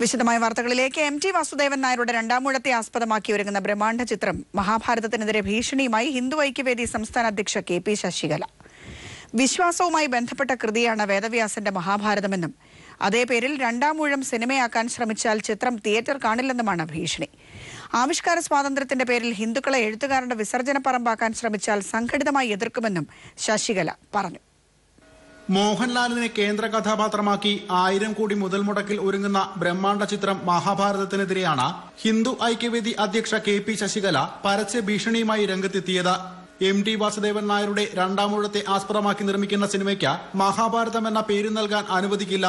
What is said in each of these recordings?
വിശദമായ വാർത്തകളിലേക്ക്. MT വാസുദേവൻ നായരുടെ രണ്ടാമൂഴത്തെ ആസ്പദമാക്കി ഒരുങ്ങുന്ന ബ്രഹ്മാണ്ഡ ചിത്രം മഹാഭാരതത്തിനെതിരെ ഭീഷണിയുമായി ഹിന്ദു ഐക്യവേദി സംസ്ഥാന അധ്യക്ഷ KP ശശികല. വിശ്വാസവുമായി ബന്ധപ്പെട്ട കൃതിയാണ് വേദവ്യാസന്റെ മഹാഭാരതമെന്നും അതേ പേരിൽ രണ്ടാമൂഴം സിനിമയാക്കാൻ ശ്രമിച്ചാൽ ചിത്രം തിയേറ്റർ കാണില്ലെന്നുമാണ് ഭീഷണി. ആവിഷ്കാര സ്വാതന്ത്ര്യത്തിന്റെ പേരിൽ ഹിന്ദുക്കളെ എഴുത്തുകാരുടെ വിസർജന പറമ്പാക്കാൻ ശ്രമിച്ചാൽ സംഘടിതമായി എതിർക്കുമെന്നും ശശികല പറഞ്ഞു. മോഹൻലാലിനെ കേന്ദ്ര കഥാപാത്രമാക്കി 1000 കോടി മുതൽ മുടക്കിൽ ഒരുങ്ങുന്ന ബ്രഹ്മാണ്ഡ ചിത്രം മഹാഭാരതത്തിനെതിരെയാണ് ഹിന്ദു ഐക്യവേദി അധ്യക്ഷ KP ശശികല പരസ്യ ഭീഷണിയുമായി രംഗത്തെത്തിയത്. MT വാസുദേവൻ നായരുടെ രണ്ടാമൂഴത്തെ ആസ്പദമാക്കി നിർമ്മിക്കുന്ന സിനിമയ്ക്ക് മഹാഭാരതം എന്ന പേര് നൽകാൻ അനുവദിക്കില്ല.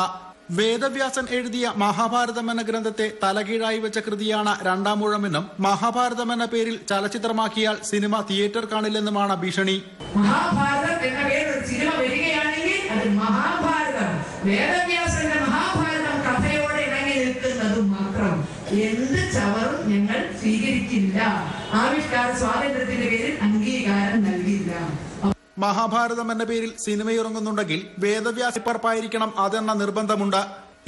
വേദവ്യാസൻ എഴുതിയ മഹാഭാരതം എന്ന ഗ്രന്ഥത്തെ തലകീഴായി വെച്ച കൃതിയാണ് രണ്ടാമൂഴമെന്നും മഹാഭാരതം എന്ന പേരിൽ ചലച്ചിത്രമാക്കിയാൽ സിനിമ തിയേറ്റർ കാണില്ലെന്നുമാണ് ഭീഷണി. മഹാഭാരതം വേദവ്യാസന്റെ മഹാഭാരതം കഥയോടെ ഇണങ്ങി നിൽക്കുന്നതും മാത്രം എന്ത് ചവറും ഞങ്ങൾ സ്വീകരിക്കില്ല. ആവിഷ്കാര സ്വാതന്ത്ര്യത്തിന്റെ പേരിൽ അംഗീകാരം നൽകില്ല. മഹാഭാരതം എന്ന പേരിൽ സിനിമയിറങ്ങുന്നുണ്ടെങ്കിൽ വേദവ്യാസപ്പറപ്പായിരിക്കണം അതെന്ന നിർബന്ധമുണ്ട്.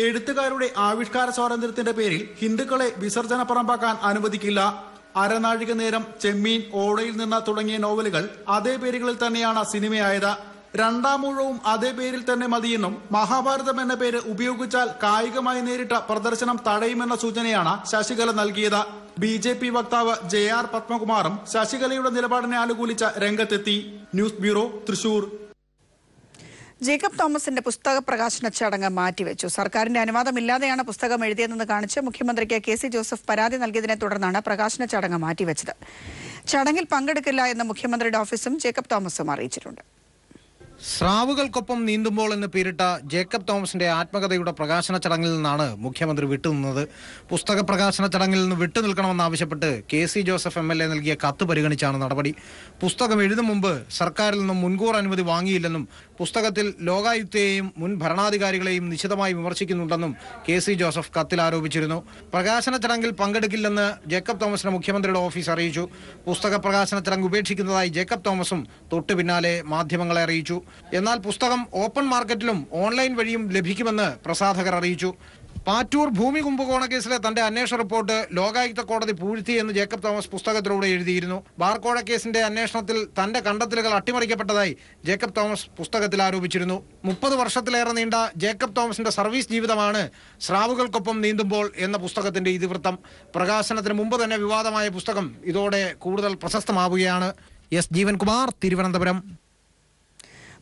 എഴുത്തുകാരുടെ ആവിഷ്കാര സ്വാതന്ത്ര്യത്തിന്റെ പേരിൽ ഹിന്ദുക്കളെ വിസർജന പറമ്പാക്കാൻ അനുവദിക്കില്ല. അരനാഴിക നേരം, ചെമ്മീൻ, ഓടയിൽ നിന്ന് തുടങ്ങിയ നോവലുകൾ അതേ പേരുകളിൽ തന്നെയാണ് സിനിമയായത്. രണ്ടാമൂഴവും അതേ പേരിൽ തന്നെ മതിയെന്നും മഹാഭാരതം എന്ന പേര് ഉപയോഗിച്ചാൽ കായികമായി നേരിട്ട പ്രദർശനം തടയുമെന്ന സൂചനയാണ് ശശികല നൽകിയത്. BJP വക്താവ് JR പത്മകുമാറും ശശികലയുടെ നിലപാടിനെ അനുകൂലിച്ച രംഗത്തെത്തി. News bureau, Thrissur. ജേക്കബ് തോമസിന്റെ പുസ്തക പ്രകാശന ചടങ്ങ് മാറ്റിവെച്ചു. സർക്കാരിന്റെ അനുവാദമില്ലാതെയാണ് പുസ്തകം എഴുതിയതെന്ന് കാണിച്ച് മുഖ്യമന്ത്രിക്ക് KC ജോസഫ് പരാതി നൽകിയതിനെ തുടർന്നാണ് പ്രകാശന ചടങ്ങ് മാറ്റിവെച്ചത്. ചടങ്ങിൽ പങ്കെടുക്കില്ല എന്ന് മുഖ്യമന്ത്രിയുടെ ഓഫീസും ജേക്കബ് തോമസും അറിയിച്ചിട്ടുണ്ട്. സ്രാവുകൾക്കൊപ്പം നീന്തുമ്പോൾ എന്ന് പേരിട്ട ജേക്കബ് തോമസിന്റെ ആത്മകഥയുടെ പ്രകാശന ചടങ്ങിൽ നിന്നാണ് മുഖ്യമന്ത്രി വിട്ടുനിന്നത്. പുസ്തക പ്രകാശന ചടങ്ങിൽ നിന്ന് വിട്ടുനിൽക്കണമെന്നാവശ്യപ്പെട്ട് KC ജോസഫ് MLA നൽകിയ കത്ത് പരിഗണിച്ചാണ് നടപടി. പുസ്തകം എഴുതും മുമ്പ് സർക്കാരിൽ നിന്നും മുൻകൂർ അനുമതി വാങ്ങിയില്ലെന്നും പുസ്തകത്തിൽ ലോകായുക്തയെയും മുൻ ഭരണാധികാരികളെയും നിശിതമായി വിമർശിക്കുന്നുണ്ടെന്നും KC ജോസഫ് കത്തിൽ ആരോപിച്ചിരുന്നു. പ്രകാശന ചടങ്ങിൽ പങ്കെടുക്കില്ലെന്ന് ജേക്കബ് തോമസിന് മുഖ്യമന്ത്രിയുടെ ഓഫീസ് അറിയിച്ചു. പുസ്തക പ്രകാശന ചടങ്ങ് ഉപേക്ഷിക്കുന്നതായി ജേക്കബ് തോമസും തൊട്ടു പിന്നാലെ മാധ്യമങ്ങളെ അറിയിച്ചു. എന്നാൽ പുസ്തകം ഓപ്പൺ മാർക്കറ്റിലും ഓൺലൈൻ വഴിയും ലഭിക്കുമെന്ന് പ്രസാധകർ അറിയിച്ചു. പാറ്റൂർ ഭൂമി കുംഭകോണ കേസിലെ തന്റെ അന്വേഷണ റിപ്പോർട്ട് ലോകായുക്ത കോടതി പൂഴ്ത്തിയെന്ന് ജേക്കബ് തോമസ് പുസ്തകത്തിലൂടെ എഴുതിയിരുന്നു. ബാർക്കോഴ കേസിന്റെ അന്വേഷണത്തിൽ തന്റെ കണ്ടെത്തലുകൾ അട്ടിമറിക്കപ്പെട്ടതായി ജേക്കബ് തോമസ് പുസ്തകത്തിൽ ആരോപിച്ചിരുന്നു. 30 വർഷത്തിലേറെ നീണ്ട ജേക്കബ് തോമസിന്റെ സർവീസ് ജീവിതമാണ് സ്രാവുകൾക്കൊപ്പം നീന്തുമ്പോൾ എന്ന പുസ്തകത്തിന്റെ ഇതിവൃത്തം. പ്രകാശനത്തിന് മുമ്പ് തന്നെ വിവാദമായ പുസ്തകം ഇതോടെ കൂടുതൽ പ്രശസ്തമാവുകയാണ്. S. ജീവൻകുമാർ, തിരുവനന്തപുരം.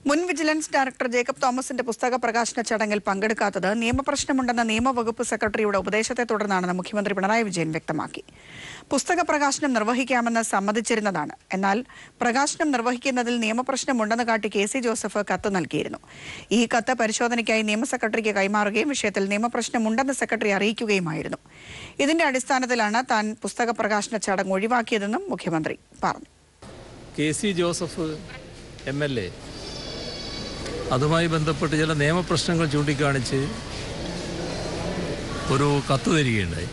മുൻ വിജിലൻസ് ഡയറക്ടർ ജേക്കബ് തോമസിന്റെ പുസ്തക പ്രകാശന ചടങ്ങിൽ പങ്കെടുക്കാത്തത് നിയമപ്രശ്നമുണ്ടെന്ന നിയമവകുപ്പ് സെക്രട്ടറിയുടെ ഉപദേശത്തെ തുടർന്നാണെന്ന് മുഖ്യമന്ത്രി പിണറായി വിജയൻ വ്യക്തമാക്കി. പുസ്തക പ്രകാശനം നിർവഹിക്കാമെന്ന് സമ്മതിച്ചിരുന്നതാണ്. എന്നാൽ പ്രകാശനം നിർവഹിക്കുന്നതിൽ നിയമപ്രശ്നമുണ്ടെന്ന് കാട്ടി KC ജോസഫ് കത്ത് നൽകിയിരുന്നു. ഈ കത്ത് പരിശോധനയ്ക്കായി നിയമ സെക്രട്ടറിക്ക് കൈമാറുകയും വിഷയത്തിൽ നിയമപ്രശ്നമുണ്ടെന്ന് സെക്രട്ടറി അറിയിക്കുകയുമായിരുന്നു. ഇതിന്റെ അടിസ്ഥാനത്തിലാണ് താൻ പുസ്തക പ്രകാശന ചടങ്ങ് ഒഴിവാക്കിയതെന്നും മുഖ്യമന്ത്രി പറഞ്ഞു. KC ജോസഫ് MLA അതുമായി ബന്ധപ്പെട്ട് ചില നിയമപ്രശ്നങ്ങൾ ചൂണ്ടിക്കാണിച്ച് ഒരു കത്ത് തരികയുണ്ടായി.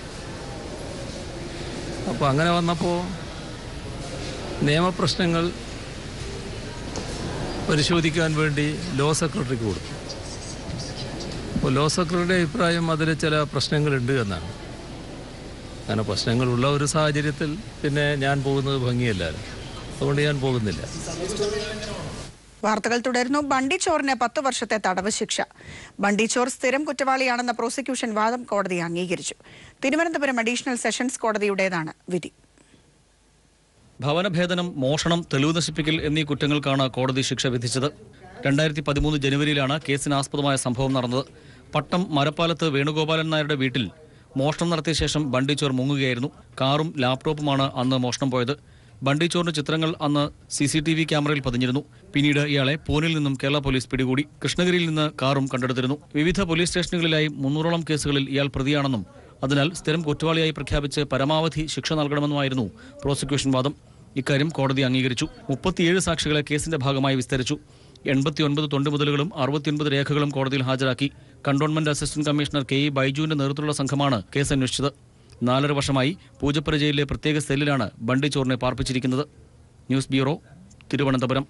അപ്പോൾ അങ്ങനെ വന്നപ്പോൾ നിയമപ്രശ്നങ്ങൾ പരിശോധിക്കാൻ വേണ്ടി ലോ സെക്രട്ടറിക്ക് കൊടുത്തു. അപ്പോൾ ലോ സെക്രട്ടറിയുടെ അഭിപ്രായം അതിൽ ചില പ്രശ്നങ്ങളുണ്ട് എന്നാണ്. അങ്ങനെ പ്രശ്നങ്ങളുള്ള ഒരു സാഹചര്യത്തിൽ പിന്നെ ഞാൻ പോകുന്നത് ഭംഗിയല്ലല്ലോ, അതുകൊണ്ട് ഞാൻ പോകുന്നില്ല. വാർത്തകൾ തുടരുന്നു. ബണ്ടി ചോറിന് 10 വർഷത്തെ തടവ് ശിക്ഷ. ബണ്ടി ചോർ സ്ഥിരം കുറ്റവാളിയാണെന്ന പ്രോസിക്യൂഷൻ വാദം കോടതി അംഗീകരിച്ചു. തിരുവനന്തപുരം അഡീഷണൽ സെഷൻസ് കോടതിയുടേതാണ് വിധി. ഭവനഭേദനം, മോഷണം, തെളിവ് നശിപ്പിക്കൽ എന്നീ കുറ്റങ്ങൾക്കാണ് കോടതി ശിക്ഷ വിധിച്ചത്. 2013 ജനുവരിയിലാണ് കേസിനാസ്പദമായ സംഭവം നടന്നത്. പട്ടം മരപ്പാലത്ത് വേണുഗോപാലൻ നായരുടെ വീട്ടിൽ മോഷണം നടത്തിയ ശേഷം ബണ്ടി ചോർ മുങ്ങുകയായിരുന്നു. കാറും ലാപ്ടോപ്പുമാണ് അന്ന് മോഷണം പോയത്. ബണ്ടി ചോറിന്റെ ചിത്രങ്ങൾ അന്ന് CCTV ക്യാമറയിൽ പതിഞ്ഞിരുന്നു. പിന്നീട് ഇയാളെ പൂനെയിൽ നിന്നും കേരള പോലീസ് പിടികൂടി. കൃഷ്ണഗിരിയിൽ നിന്ന് കാറും കണ്ടെടുത്തിരുന്നു. വിവിധ പോലീസ് സ്റ്റേഷനുകളിലായി 300ഓളം കേസുകളിൽ ഇയാൾ പ്രതിയാണെന്നും അതിനാൽ സ്ഥിരം കുറ്റവാളിയായി പ്രഖ്യാപിച്ച് പരമാവധി ശിക്ഷ നൽകണമെന്നുമായിരുന്നു പ്രോസിക്യൂഷൻ വാദം. ഇക്കാര്യം കോടതി അംഗീകരിച്ചു. 37 സാക്ഷികളെ കേസിന്റെ ഭാഗമായി വിസ്തരിച്ചു. 89 തൊണ്ടുമുതലുകളും 69 രേഖകളും കോടതിയിൽ ഹാജരാക്കി. കണ്ടോൺമെന്റ് അസിസ്റ്റന്റ് കമ്മീഷണർ KE ബൈജുവിന്റെ നേതൃത്വത്തിലുള്ള സംഘമാണ് കേസ് അന്വേഷിച്ചത്. 4.5 വർഷമായി പൂജപ്പുര ജയിലിലെ പ്രത്യേക സെല്ലിലാണ് ബണ്ടി ചോറിനെ പാർപ്പിച്ചിരിക്കുന്നത്. News bureau, Thiruvananthapuram.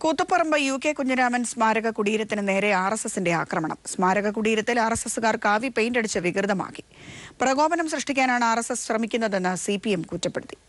Koothuparamba UK Kunhiraman സ്മാരക കുടീരത്തിന് നേരെ RSSന്റെ ആക്രമണം. സ്മാരക കുടീരത്തിൽ RSSകാർ കാവി പെയിന്റ് അടിച്ച് വികൃതമാക്കി. പ്രകോപനം സൃഷ്ടിക്കാനാണ് RSS ശ്രമിക്കുന്നതെന്ന് CPM കുറ്റപ്പെടുത്തി.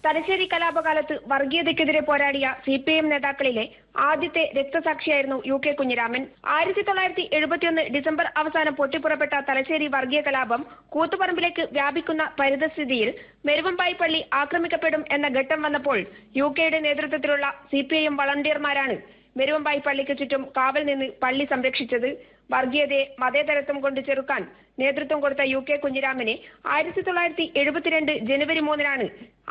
തലശ്ശേരി കലാപകാലത്ത് വർഗീയതയ്ക്കെതിരെ പോരാടിയ CPM നേതാക്കളിലെ ആദ്യത്തെ രക്തസാക്ഷിയായിരുന്നു UK കുഞ്ഞിരാമൻ. 1971 ഡിസംബർ അവസാനം പൊട്ടിപ്പുറപ്പെട്ട തലശ്ശേരി വർഗീയ കലാപം കൂത്തുപറമ്പിലേക്ക് വ്യാപിക്കുന്ന പരിതസ്ഥിതിയിൽ മെരുവമ്പായി പള്ളി ആക്രമിക്കപ്പെടും എന്ന ഘട്ടം വന്നപ്പോൾ UKയുടെ നേതൃത്വത്തിലുള്ള CPIM വളണ്ടിയർമാരാണ് മെരുവമ്പായി പള്ളിക്ക് ചുറ്റും കാവൽ നിന്ന് പള്ളി സംരക്ഷിച്ചത്. വർഗീയതയെ മതേതരത്വം കൊണ്ട് ചെറുക്കാൻ നേതൃത്വം കൊടുത്ത UK കുഞ്ഞിരാമനെ 1972 ജനുവരി 3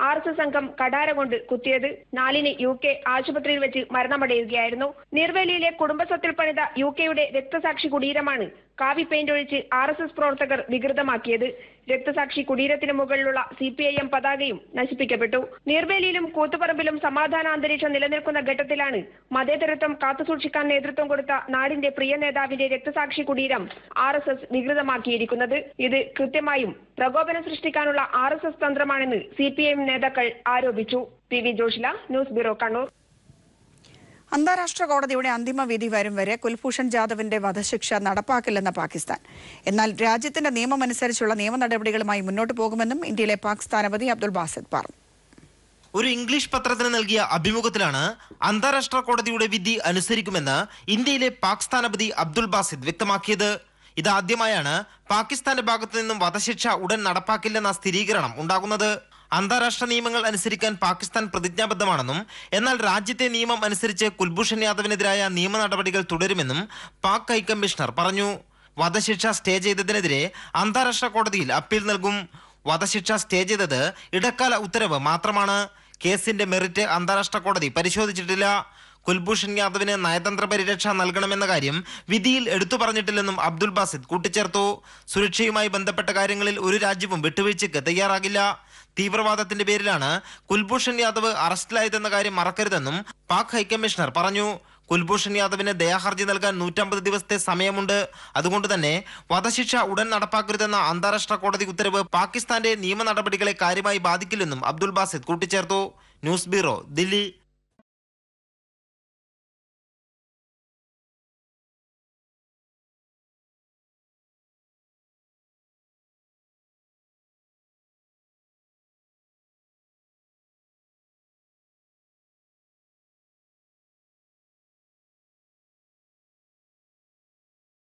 RSS സംഘം കടാര കൊണ്ട് കുത്തിയത്. 4 UK ആശുപത്രിയിൽ വെച്ച് മരണമടയുകയായിരുന്നു. നീർവേലിയിലെ കുടുംബസ്വത്തിൽ പണിത UKയുടെ രക്തസാക്ഷി കുടീരമാണ് കാവി പെയിന്റ് ഒഴിച്ച് RSS പ്രവർത്തകർ വികൃതമാക്കിയത്. രക്തസാക്ഷി കുടീരത്തിന് മുകളിലുള്ള CPIM പതാകയും നശിപ്പിക്കപ്പെട്ടു. നീർവേലിയിലും കൂത്തുപറമ്പിലും സമാധാന അന്തരീക്ഷം നിലനിൽക്കുന്ന ഘട്ടത്തിലാണ് മതേതരത്വം കാത്തുസൂക്ഷിക്കാൻ നേതൃത്വം കൊടുത്ത നാടിന്റെ പ്രിയ നേതാവിന്റെ രക്തസാക്ഷി കുടീരം RSS വികൃതമാക്കിയിരിക്കുന്നത്. ഇത് കൃത്യമായും പ്രകോപനം സൃഷ്ടിക്കാനുള്ള RSS തന്ത്രമാണെന്ന് CPIM നേതാക്കൾ ആരോപിച്ചു. PV Joshila, news bureau, Kannur. അന്താരാഷ്ട്ര കോടതിയുടെ അന്തിമ വിധി വരും വരെ കുൽഭൂഷൺ ജാദവിന്റെ വധശിക്ഷ നടപ്പാക്കില്ലെന്ന് പാകിസ്ഥാൻ. എന്നാൽ രാജ്യത്തിന്റെ നിയമമനുസരിച്ചുള്ള നിയമ നടപടികളുമായി മുന്നോട്ട് പോകുമെന്നും ഇന്ത്യയിലെ പാക് സ്ഥാനപതി അബ്ദുൾ ബാസിദ് പറഞ്ഞു. ഒരു ഇംഗ്ലീഷ് പത്രത്തിന് നൽകിയ അഭിമുഖത്തിലാണ് അന്താരാഷ്ട്ര കോടതിയുടെ വിധി അനുസരിക്കുമെന്ന് ഇന്ത്യയിലെ പാക് സ്ഥാനപതി അബ്ദുൾ ബാസിദ് വ്യക്തമാക്കിയത്. ഇതാദ്യമായാണ് പാകിസ്ഥാന്റെ ഭാഗത്തു നിന്നും വധശിക്ഷ ഉടൻ നടപ്പാക്കില്ലെന്ന സ്ഥിരീകരണം ഉണ്ടാകുന്നത്. അന്താരാഷ്ട്ര നിയമങ്ങൾ അനുസരിക്കാൻ പാകിസ്ഥാൻ പ്രതിജ്ഞാബദ്ധമാണെന്നും എന്നാൽ രാജ്യത്തെ നിയമം അനുസരിച്ച് കുൽഭൂഷൺ യാദവിനെതിരായ നിയമ നടപടികൾ തുടരുമെന്നും പാക് ഹൈക്കമ്മീഷണർ പറഞ്ഞു. വധശിക്ഷ സ്റ്റേ ചെയ്തതിനെതിരെ അന്താരാഷ്ട്ര കോടതിയിൽ അപ്പീൽ നൽകും. വധശിക്ഷ സ്റ്റേ ചെയ്തത് ഇടക്കാല ഉത്തരവ് മാത്രമാണ്. കേസിന്റെ മെറിറ്റ് അന്താരാഷ്ട്ര കോടതി പരിശോധിച്ചിട്ടില്ല. കുൽഭൂഷൺ യാദവിന് നയതന്ത്ര പരിരക്ഷ നൽകണമെന്ന കാര്യം വിധിയിൽ എടുത്തു പറഞ്ഞിട്ടില്ലെന്നും അബ്ദുൾ ബാസിദ് കൂട്ടിച്ചേർത്തു. സുരക്ഷയുമായി ബന്ധപ്പെട്ട കാര്യങ്ങളിൽ ഒരു രാജ്യവും വിട്ടുവീഴ്ചയ്ക്ക് തയ്യാറാകില്ല. തീവ്രവാദത്തിന്റെ പേരിലാണ് കുൽഭൂഷൺ യാദവ് അറസ്റ്റിലായതെന്ന കാര്യം മറക്കരുതെന്നും പാക് ഹൈക്കമ്മീഷണർ പറഞ്ഞു. കുൽഭൂഷൺ യാദവിന് ദയാഹർജി നൽകാൻ 150 ദിവസത്തെ സമയമുണ്ട്. അതുകൊണ്ട് തന്നെ വധശിക്ഷ ഉടൻ നടപ്പാക്കരുതെന്ന അന്താരാഷ്ട്ര കോടതി ഉത്തരവ് പാകിസ്ഥാന്റെ നിയമ നടപടികളെ കാര്യമായി ബാധിക്കില്ലെന്നും അബ്ദുൾ ബാസിദ് കൂട്ടിച്ചേർത്തു. News bureau, Delhi.